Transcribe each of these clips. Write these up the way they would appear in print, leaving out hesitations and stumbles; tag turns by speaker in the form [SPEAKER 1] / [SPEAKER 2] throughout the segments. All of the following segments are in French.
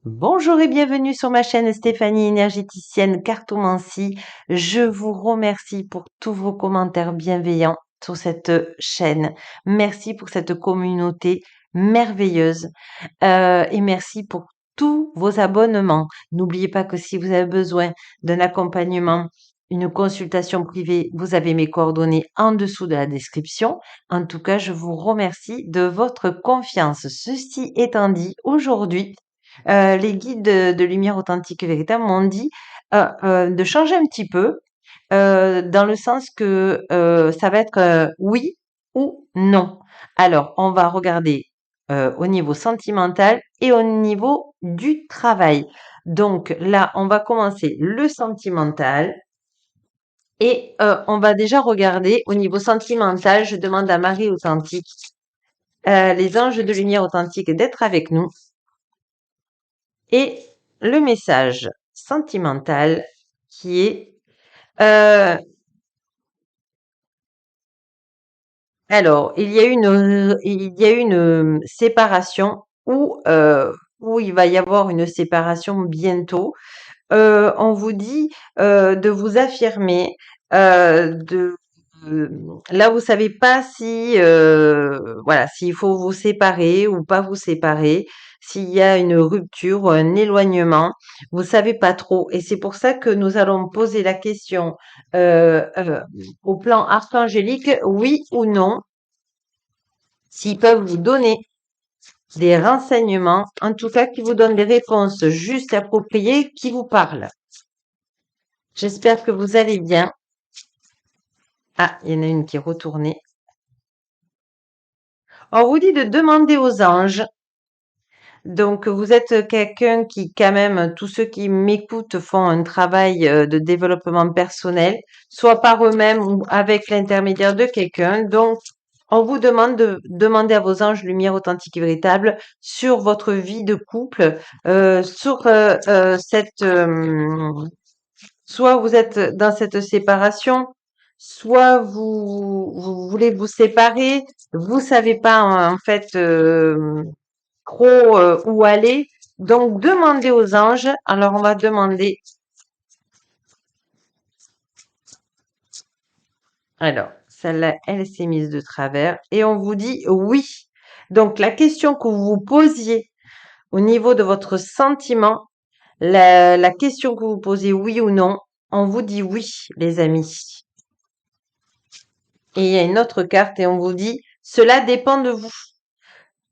[SPEAKER 1] Bonjour et bienvenue sur ma chaîne Stéphanie énergéticienne Cartomancie. Je vous remercie pour tous vos commentaires bienveillants sur cette chaîne. Merci pour cette communauté merveilleuse et merci pour tous vos abonnements. N'oubliez pas que si vous avez besoin d'un accompagnement, une consultation privée, vous avez mes coordonnées en dessous de la description. En tout cas, je vous remercie de votre confiance. Ceci étant dit, aujourd'hui, les guides de lumière authentique et véritable m'ont dit de changer un petit peu, dans le sens que ça va être oui ou non. Alors, on va regarder au niveau sentimental et au niveau du travail. Donc là, on va commencer le sentimental et on va déjà regarder au niveau sentimental. Je demande à Marie Authentique, les anges de lumière authentique d'être avec nous. Et le message sentimental qui est euh, alors il y a une séparation où il va y avoir une séparation bientôt. On vous dit de vous affirmer, de là vous savez pas si voilà, s'il faut vous séparer ou pas vous séparer, s'il y a une rupture ou un éloignement, vous savez pas trop. Et c'est pour ça que nous allons poser la question euh, euh, au plan archangélique, oui ou non, s'ils peuvent vous donner des renseignements, en tout cas qui vous donnent des réponses justes et appropriées qui vous parlent. J'espère que vous allez bien. Ah, il y en a une qui est retournée. On vous dit de demander aux anges. Donc, vous êtes quelqu'un qui, quand même, tous ceux qui m'écoutent font un travail de développement personnel, soit par eux-mêmes ou avec l'intermédiaire de quelqu'un. Donc, on vous demande de demander à vos anges lumière authentique et véritable sur votre vie de couple, sur soit vous êtes dans cette séparation, soit vous voulez vous séparer, vous savez pas en fait trop où aller. Donc demandez aux anges. Alors on va demander. Alors celle-là, elle s'est mise de travers et on vous dit oui. Donc la question que vous vous posiez au niveau de votre sentiment, la question que vous posez oui ou non, on vous dit oui, les amis. Et il y a une autre carte et on vous dit, cela dépend de vous.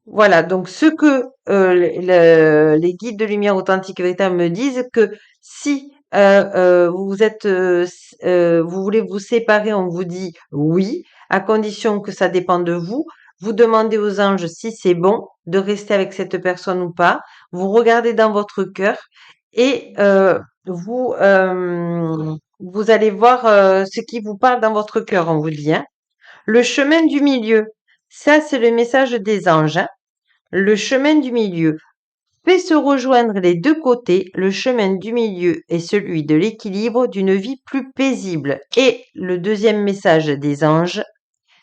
[SPEAKER 1] Voilà, donc ce que les guides de lumière authentique et véritable me disent, que si vous êtes, vous voulez vous séparer, on vous dit oui, à condition que ça dépend de vous. Vous demandez aux anges si c'est bon de rester avec cette personne ou pas. Vous regardez dans votre cœur et vous allez voir ce qui vous parle dans votre cœur, on vous dit, hein. Le chemin du milieu, ça c'est le message des anges, hein. Le chemin du milieu fait se rejoindre les deux côtés. Le chemin du milieu est celui de l'équilibre d'une vie plus paisible. Et le deuxième message des anges,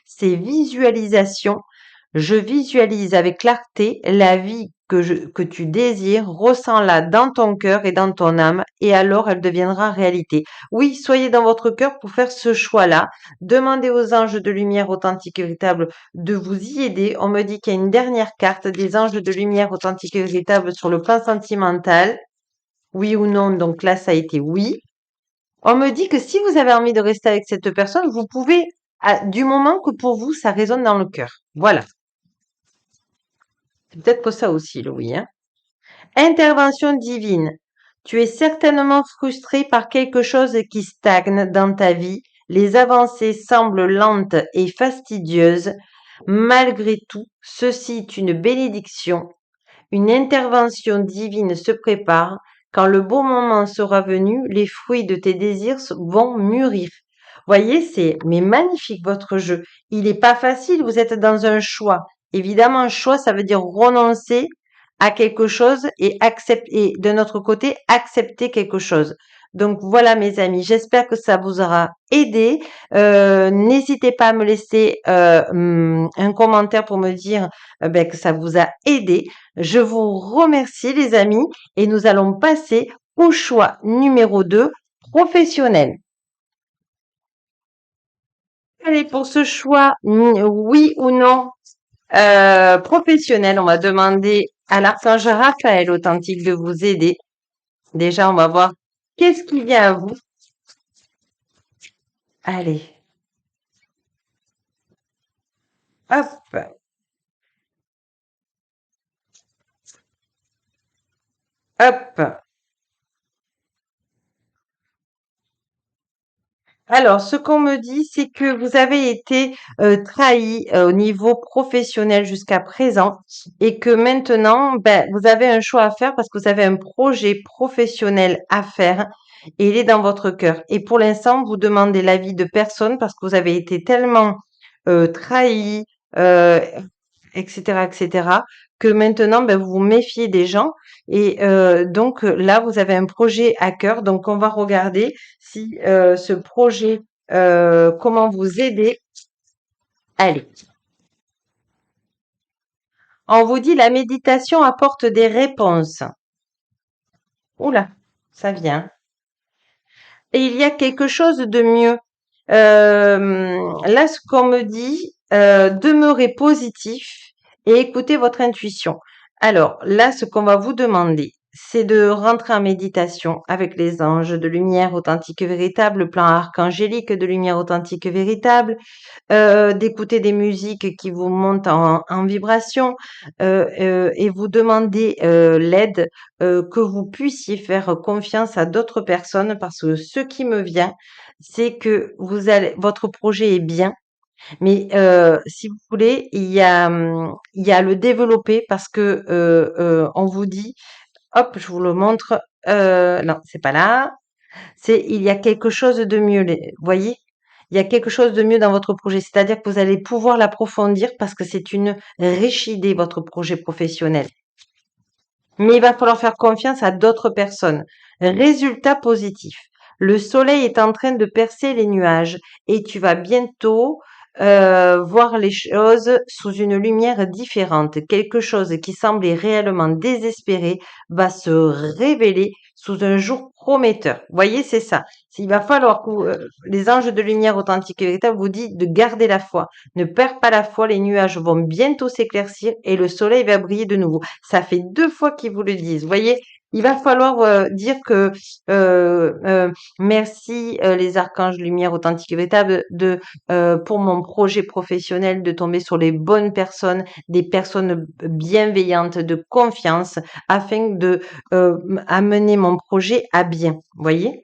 [SPEAKER 1] c'est visualisation. Je visualise avec clarté la vie que tu désires, ressens-la dans ton cœur et dans ton âme, et alors elle deviendra réalité. Oui, soyez dans votre cœur pour faire ce choix-là. Demandez aux anges de lumière authentique et véritable de vous y aider. On me dit qu'il y a une dernière carte des anges de lumière authentique et véritable sur le plan sentimental. Oui ou non, donc là ça a été oui. On me dit que si vous avez envie de rester avec cette personne, vous pouvez, du moment que pour vous ça résonne dans le cœur. Voilà. C'est peut-être ça aussi, le oui, hein. Intervention divine. Tu es certainement frustré par quelque chose qui stagne dans ta vie. Les avancées semblent lentes et fastidieuses. Malgré tout, ceci est une bénédiction. Une intervention divine se prépare. Quand le bon moment sera venu, les fruits de tes désirs vont mûrir. Voyez, c'est mais magnifique votre jeu. Il n'est pas facile, vous êtes dans un choix. Évidemment, un choix, ça veut dire renoncer à quelque chose et accepter, et de notre côté, accepter quelque chose. Donc voilà mes amis, j'espère que ça vous aura aidé. N'hésitez pas à me laisser un commentaire pour me dire ben, que ça vous a aidé. Je vous remercie les amis et nous allons passer au choix numéro 2, professionnel. Allez, pour ce choix, oui ou non, professionnel, on va demander à l'archange Raphaël authentique de vous aider. Déjà, on va voir qu'est-ce qui vient à vous. Allez, hop, hop. Alors, ce qu'on me dit, c'est que vous avez été trahi au niveau professionnel jusqu'à présent et que maintenant, ben, vous avez un choix à faire parce que vous avez un projet professionnel à faire et il est dans votre cœur. Et pour l'instant, vous demandez l'avis de personne parce que vous avez été tellement trahi, euh, etc., que maintenant, ben, vous vous méfiez des gens. Et donc là, vous avez un projet à cœur. Donc, on va regarder si ce projet, comment vous aider. Allez, on vous dit la méditation apporte des réponses. Oula, ça vient. Et il y a quelque chose de mieux. Là, ce qu'on me dit, demeurez positif et écoutez votre intuition. Alors là, ce qu'on va vous demander, c'est de rentrer en méditation avec les anges de lumière authentique et véritable, le plan archangélique de lumière authentique et véritable, d'écouter des musiques qui vous montent en vibration et vous demander l'aide, que vous puissiez faire confiance à d'autres personnes parce que ce qui me vient, c'est que votre projet est bien, mais si vous voulez, il y a à le développer parce que on vous dit, hop, je vous le montre, non, c'est pas là, c'est il y a quelque chose de mieux, voyez? Il y a quelque chose de mieux dans votre projet, c'est-à-dire que vous allez pouvoir l'approfondir parce que c'est une riche idée, votre projet professionnel. Mais il va falloir faire confiance à d'autres personnes. Résultat positif. Le soleil est en train de percer les nuages et tu vas bientôt voir les choses sous une lumière différente. Quelque chose qui semblait réellement désespéré va se révéler sous un jour prometteur. Voyez, c'est ça. Il va falloir que les anges de lumière authentiques et véritables vous disent de garder la foi. Ne perds pas la foi, les nuages vont bientôt s'éclaircir et le soleil va briller de nouveau. Ça fait 2 fois qu'ils vous le disent. Vous voyez, il va falloir dire que merci les archanges lumière authentiques et véritables pour mon projet professionnel de tomber sur les bonnes personnes, des personnes bienveillantes, de confiance, afin de amener mon projet à bien. Vous voyez?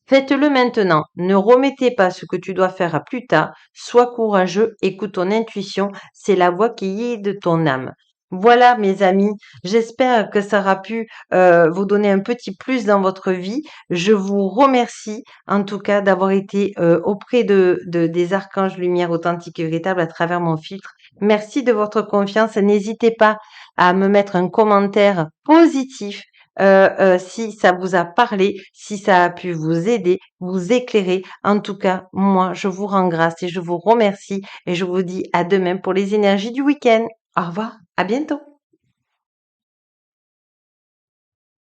[SPEAKER 1] Faites-le maintenant. Ne remettez pas ce que tu dois faire à plus tard. Sois courageux, écoute ton intuition, c'est la voix qui guide ton âme. Voilà, mes amis, j'espère que ça aura pu vous donner un petit plus dans votre vie. Je vous remercie en tout cas d'avoir été auprès des archanges lumière authentique et véritable à travers mon filtre. Merci de votre confiance. N'hésitez pas à me mettre un commentaire positif si ça vous a parlé, si ça a pu vous aider, vous éclairer. En tout cas, moi, je vous rends grâce et je vous remercie et je vous dis à demain pour les énergies du week-end. Au revoir, à bientôt.